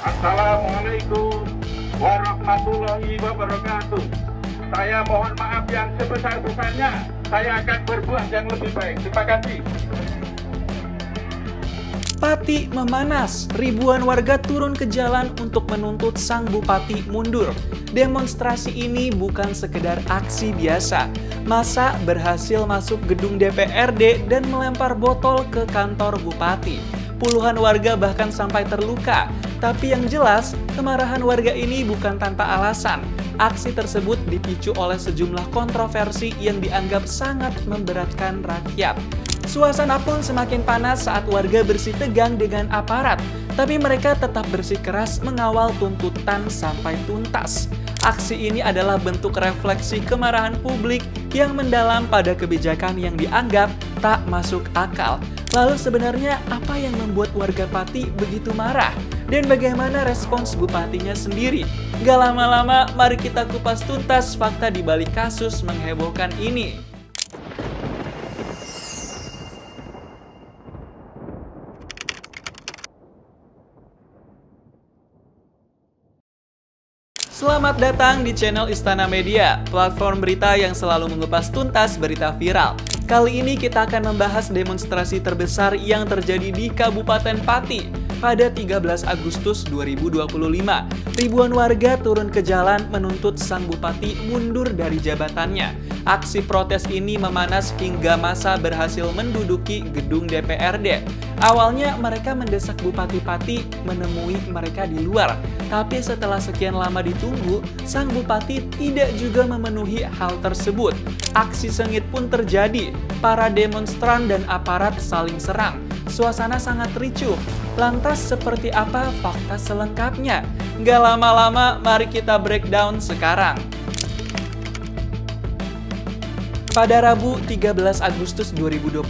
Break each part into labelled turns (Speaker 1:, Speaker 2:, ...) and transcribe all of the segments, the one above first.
Speaker 1: Assalamualaikum warahmatullahi wabarakatuh. Saya mohon maaf yang sebesar-besarnya. Saya akan berbuat yang lebih baik. Terima kasih.
Speaker 2: Pati memanas, ribuan warga turun ke jalan untuk menuntut sang bupati mundur. Demonstrasi ini bukan sekedar aksi biasa. Massa berhasil masuk gedung DPRD dan melempar botol ke kantor bupati. Puluhan warga bahkan sampai terluka. Tapi yang jelas, kemarahan warga ini bukan tanpa alasan. Aksi tersebut dipicu oleh sejumlah kontroversi yang dianggap sangat memberatkan rakyat. Suasana pun semakin panas saat warga bersitegang dengan aparat, tapi mereka tetap bersikeras mengawal tuntutan sampai tuntas. Aksi ini adalah bentuk refleksi kemarahan publik yang mendalam pada kebijakan yang dianggap tak masuk akal. Lalu sebenarnya apa yang membuat warga Pati begitu marah? Dan bagaimana respons bupatinya sendiri? Gak lama-lama, mari kita kupas tuntas fakta di balik kasus menghebohkan ini. Selamat datang di channel Istana Media, platform berita yang selalu mengupas tuntas berita viral. Kali ini kita akan membahas demonstrasi terbesar yang terjadi di Kabupaten Pati pada 13 Agustus 2025. Ribuan warga turun ke jalan menuntut sang bupati mundur dari jabatannya. Aksi protes ini memanas hingga massa berhasil menduduki gedung DPRD. Awalnya mereka mendesak Bupati Pati menemui mereka di luar, tapi setelah sekian lama ditunggu, sang bupati tidak juga memenuhi hal tersebut. Aksi sengit pun terjadi, para demonstran dan aparat saling serang. Suasana sangat ricuh. Lantas seperti apa fakta selengkapnya? Nggak lama-lama, mari kita breakdown sekarang. Pada Rabu 13 Agustus 2025,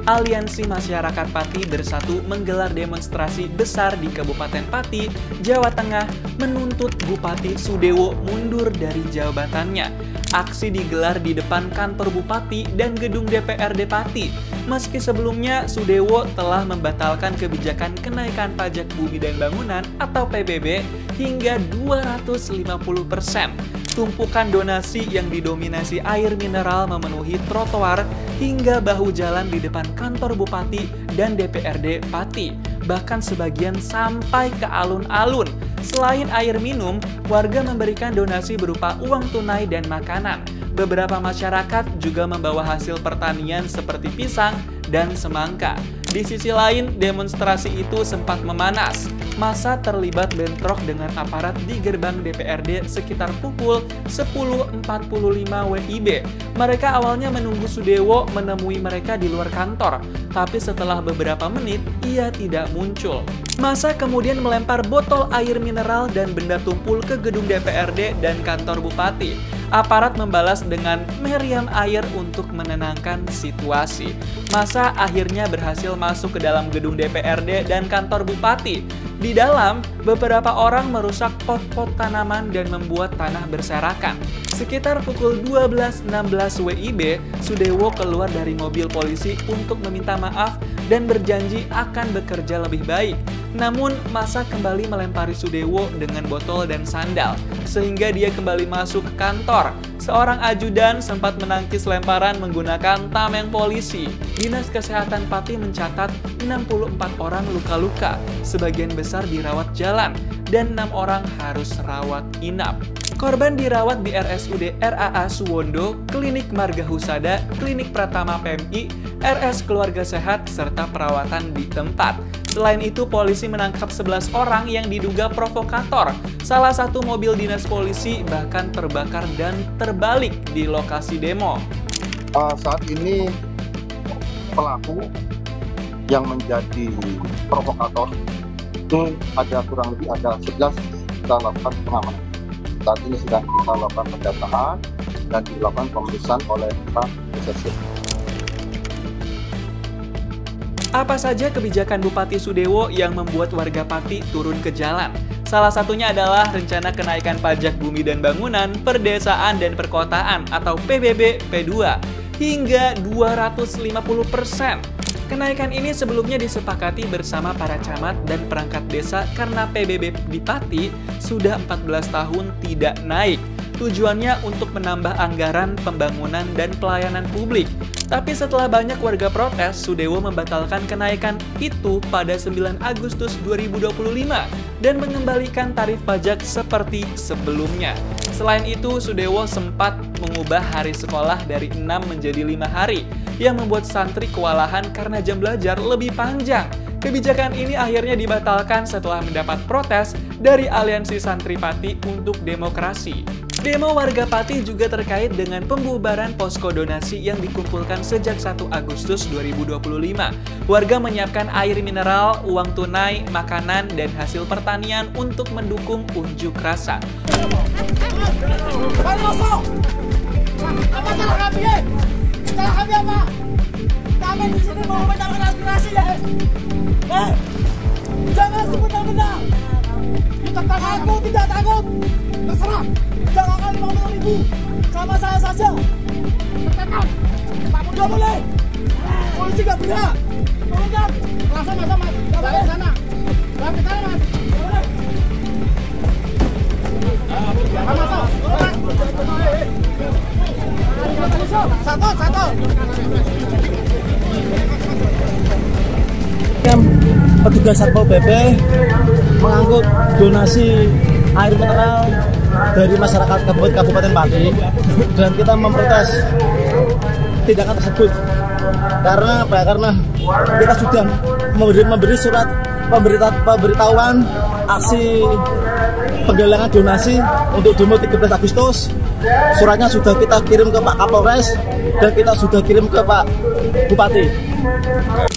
Speaker 2: Aliansi Masyarakat Pati Bersatu menggelar demonstrasi besar di Kabupaten Pati, Jawa Tengah, menuntut Bupati Sudewo mundur dari jabatannya. Aksi digelar di depan kantor Bupati dan gedung DPRD Pati. Meski sebelumnya Sudewo telah membatalkan kebijakan kenaikan pajak bumi dan bangunan atau PBB hingga 250%. Tumpukan donasi yang didominasi air mineral memenuhi trotoar hingga bahu jalan di depan kantor Bupati dan DPRD Pati. Bahkan sebagian sampai ke alun-alun. Selain air minum, warga memberikan donasi berupa uang tunai dan makanan. Beberapa masyarakat juga membawa hasil pertanian seperti pisang dan semangka. Di sisi lain, demonstrasi itu sempat memanas. Massa terlibat bentrok dengan aparat di gerbang DPRD sekitar pukul 10.45 WIB. Mereka awalnya menunggu Sudewo menemui mereka di luar kantor, tapi setelah beberapa menit, ia tidak muncul. Massa kemudian melempar botol air mineral dan benda tumpul ke gedung DPRD dan kantor Bupati. Aparat membalas dengan meriam air untuk menenangkan situasi. Massa akhirnya berhasil masuk ke dalam gedung DPRD dan kantor Bupati. Di dalam, beberapa orang merusak pot-pot tanaman dan membuat tanah berserakan. Sekitar pukul 12.16 WIB, Sudewo keluar dari mobil polisi untuk meminta maaf dan berjanji akan bekerja lebih baik. Namun, massa kembali melempari Sudewo dengan botol dan sandal, sehingga dia kembali masuk ke kantor. Seorang ajudan sempat menangkis lemparan menggunakan tameng polisi. Dinas Kesehatan Pati mencatat 64 orang luka-luka, sebagian besar dirawat jalan, dan 6 orang harus rawat inap. Korban dirawat di RSUD RAA Suwondo, Klinik Marga Husada, Klinik Pratama PMI, RS Keluarga Sehat, serta perawatan di tempat. Selain itu, polisi menangkap 11 orang yang diduga provokator. Salah satu mobil dinas polisi bahkan terbakar dan terbalik di lokasi demo.
Speaker 3: Saat ini pelaku yang menjadi provokator itu ada kurang lebih 11 kita lakukan pengamanan. Saat ini sedang kita lakukan pendataan dan dilakukan pemeriksaan oleh Pak Presiden.
Speaker 2: Apa saja kebijakan Bupati Sudewo yang membuat warga Pati turun ke jalan? Salah satunya adalah rencana kenaikan pajak bumi dan bangunan, perdesaan dan perkotaan atau PBB P2 hingga 250%. Kenaikan ini sebelumnya disepakati bersama para camat dan perangkat desa karena PBB di Pati sudah 14 tahun tidak naik. Tujuannya untuk menambah anggaran pembangunan dan pelayanan publik. Tapi setelah banyak warga protes, Sudewo membatalkan kenaikan itu pada 9 Agustus 2025 dan mengembalikan tarif pajak seperti sebelumnya. Selain itu, Sudewo sempat mengubah hari sekolah dari 6 menjadi 5 hari, yang membuat santri kewalahan karena jam belajar lebih panjang. Kebijakan ini akhirnya dibatalkan setelah mendapat protes dari Aliansi Santri Pati untuk Demokrasi. Demo warga Pati juga terkait dengan pembubaran posko donasi yang dikumpulkan sejak 1 Agustus 2025. Warga menyiapkan air mineral, uang tunai, makanan, dan hasil pertanian untuk mendukung unjuk rasa.
Speaker 4: Apa salah kami ya? Salah kami apa? Kami di sini mau mencalonkan aspirasi ya. Jangan sebenarnya. Kita takut, tidak takut. Terserah. Jangan kali 50.000 sama saya saja. Bertekad. Pak Muda boleh. Polisi gak berhak. Turunkan. Langsung mas. Gak boleh sana. Gak ke sana mas. Gak boleh. Masuk. Satu.
Speaker 5: Petugas Satpol PP mengangkut donasi air mineral dari masyarakat Kabupaten Pati dan kita memprotes tindakan tersebut karena apa? Karena kita sudah memberi surat pemberitahuan aksi penggalangan donasi untuk demo 13 Agustus. Suratnya sudah kita kirim ke Pak Kapolres dan kita sudah kirim ke Pak Bupati.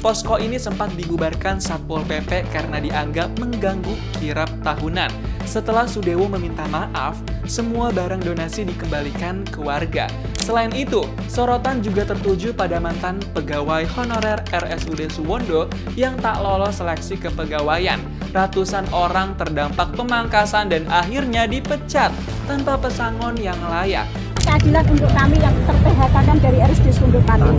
Speaker 2: Posko ini sempat dibubarkan Satpol PP karena dianggap mengganggu kirap tahunan. Setelah Sudewo meminta maaf, semua barang donasi dikembalikan ke warga. Selain itu, sorotan juga tertuju pada mantan pegawai honorer RSUD Suwondo yang tak lolos seleksi kepegawaian. Ratusan orang terdampak pemangkasan dan akhirnya dipecat tanpa pesangon yang layak.
Speaker 6: Keadilan untuk kami yang ter-PHK-kan dari RSUD Suwondo Pati.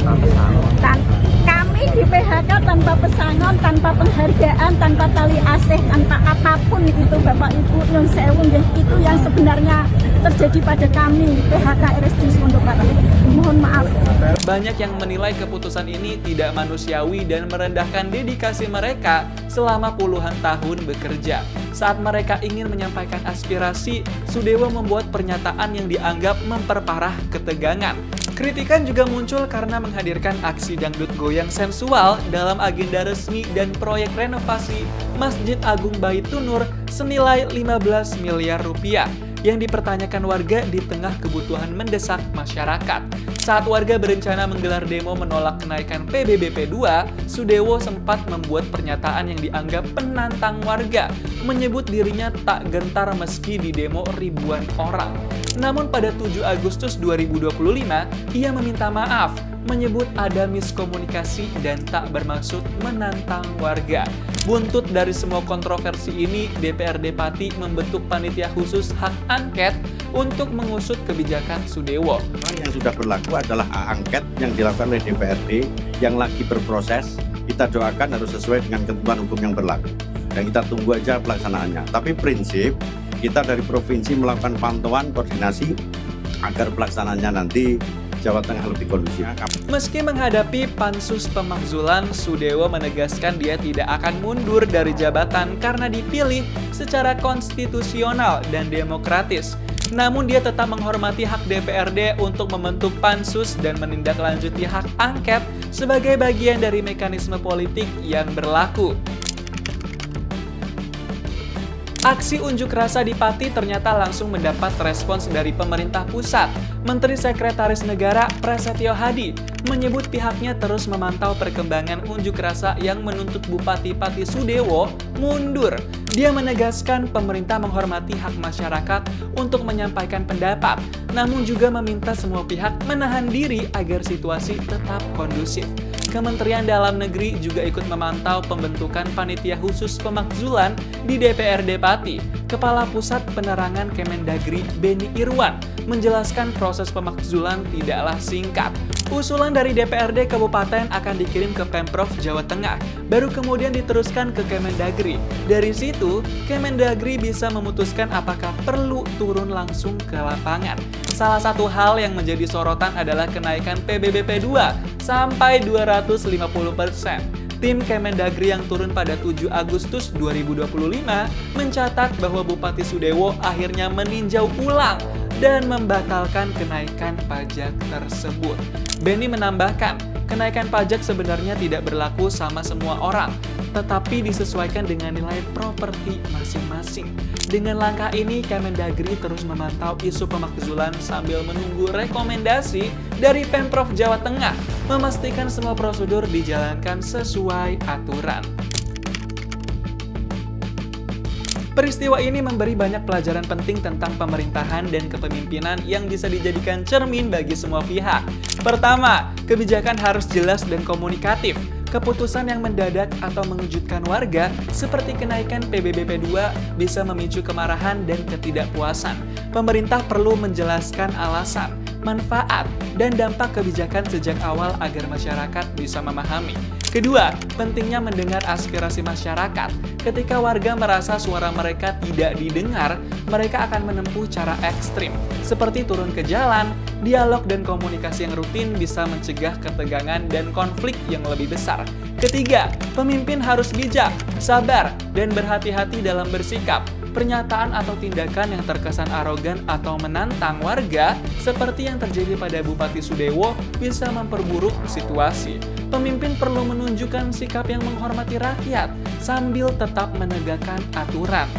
Speaker 6: Kami di PHK tanpa pesangon, tanpa penghargaan, tanpa tali asih, tanpa apapun itu Bapak Ibu nyun sewu, itu yang sebenarnya terjadi pada kami PHK RSUD Suwondo Pati. Mohon maaf.
Speaker 2: Banyak yang menilai keputusan ini tidak manusiawi dan merendahkan dedikasi mereka selama puluhan tahun bekerja. Saat mereka ingin menyampaikan aspirasi, Sudewo membuat pernyataan yang dianggap memperparah ketegangan. Kritikan juga muncul karena menghadirkan aksi dangdut goyang sensual dalam agenda resmi dan proyek renovasi Masjid Agung Baitur Nur senilai 15 miliar rupiah yang dipertanyakan warga di tengah kebutuhan mendesak masyarakat. Saat warga berencana menggelar demo menolak kenaikan PBBP 2, Sudewo sempat membuat pernyataan yang dianggap penantang warga, menyebut dirinya tak gentar meski di demo ribuan orang. Namun pada 7 Agustus 2025, ia meminta maaf, menyebut ada miskomunikasi dan tak bermaksud menantang warga. Buntut dari semua kontroversi ini, DPRD Pati membentuk panitia khusus hak angket untuk mengusut kebijakan Sudewo.
Speaker 7: Yang sudah berlaku adalah hak angket yang dilakukan oleh DPRD yang lagi berproses. Kita doakan harus sesuai dengan ketentuan hukum yang berlaku. Dan kita tunggu aja pelaksanaannya. Tapi prinsip, kita dari provinsi melakukan pantauan koordinasi agar pelaksanaannya nanti Jawa Tengah lebih kondusif.
Speaker 2: Meski menghadapi pansus pemakzulan, Sudewo menegaskan dia tidak akan mundur dari jabatan karena dipilih secara konstitusional dan demokratis. Namun dia tetap menghormati hak DPRD untuk membentuk pansus dan menindaklanjuti hak angket sebagai bagian dari mekanisme politik yang berlaku. Aksi unjuk rasa di Pati ternyata langsung mendapat respons dari pemerintah pusat. Menteri Sekretaris Negara Prasetyo Hadi menyebut pihaknya terus memantau perkembangan unjuk rasa yang menuntut Bupati Pati Sudewo mundur. Dia menegaskan pemerintah menghormati hak masyarakat untuk menyampaikan pendapat, namun juga meminta semua pihak menahan diri agar situasi tetap kondusif. Kementerian Dalam Negeri juga ikut memantau pembentukan panitia khusus pemakzulan di DPRD Pati. Kepala Pusat Penerangan Kemendagri Beni Irwan menjelaskan proses pemakzulan tidaklah singkat. Usulan dari DPRD Kabupaten akan dikirim ke Pemprov Jawa Tengah, baru kemudian diteruskan ke Kemendagri. Dari situ, Kemendagri bisa memutuskan apakah perlu turun langsung ke lapangan. Salah satu hal yang menjadi sorotan adalah kenaikan PBBP 2 sampai 250%. Tim Kemendagri yang turun pada 7 Agustus 2025 mencatat bahwa Bupati Sudewo akhirnya meninjau ulang dan membatalkan kenaikan pajak tersebut. Beni menambahkan, kenaikan pajak sebenarnya tidak berlaku sama semua orang, tetapi disesuaikan dengan nilai properti masing-masing. Dengan langkah ini, Kemendagri terus memantau isu pemakzulan sambil menunggu rekomendasi dari Pemprov Jawa Tengah, memastikan semua prosedur dijalankan sesuai aturan. Peristiwa ini memberi banyak pelajaran penting tentang pemerintahan dan kepemimpinan yang bisa dijadikan cermin bagi semua pihak. Pertama, kebijakan harus jelas dan komunikatif. Keputusan yang mendadak atau mengejutkan warga seperti kenaikan PBBP 2 bisa memicu kemarahan dan ketidakpuasan. Pemerintah perlu menjelaskan alasan, manfaat, dan dampak kebijakan sejak awal agar masyarakat bisa memahami. Kedua, pentingnya mendengar aspirasi masyarakat. Ketika warga merasa suara mereka tidak didengar, mereka akan menempuh cara ekstrim, seperti turun ke jalan. Dialog dan komunikasi yang rutin bisa mencegah ketegangan dan konflik yang lebih besar. Ketiga, pemimpin harus bijak, sabar, dan berhati-hati dalam bersikap. Pernyataan atau tindakan yang terkesan arogan atau menantang warga, seperti yang terjadi pada Bupati Sudewo, bisa memperburuk situasi. Pemimpin perlu menunjukkan sikap yang menghormati rakyat, sambil tetap menegakkan aturan.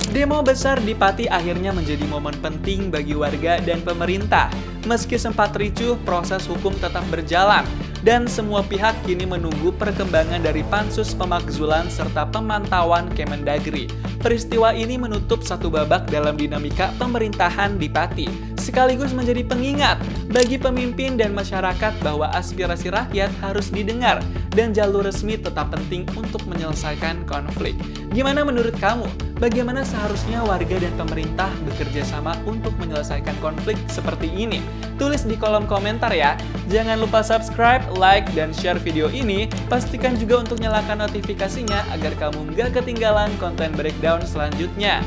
Speaker 2: Demo besar di Pati akhirnya menjadi momen penting bagi warga dan pemerintah. Meski sempat ricuh, proses hukum tetap berjalan, dan semua pihak kini menunggu perkembangan dari pansus pemakzulan serta pemantauan Kemendagri. Peristiwa ini menutup satu babak dalam dinamika pemerintahan di Pati, sekaligus menjadi pengingat bagi pemimpin dan masyarakat bahwa aspirasi rakyat harus didengar dan jalur resmi tetap penting untuk menyelesaikan konflik. Gimana menurut kamu? Bagaimana seharusnya warga dan pemerintah bekerja sama untuk menyelesaikan konflik seperti ini? Tulis di kolom komentar ya. Jangan lupa subscribe, like, dan share video ini. Pastikan juga untuk nyalakan notifikasinya agar kamu nggak ketinggalan konten breakdown selanjutnya.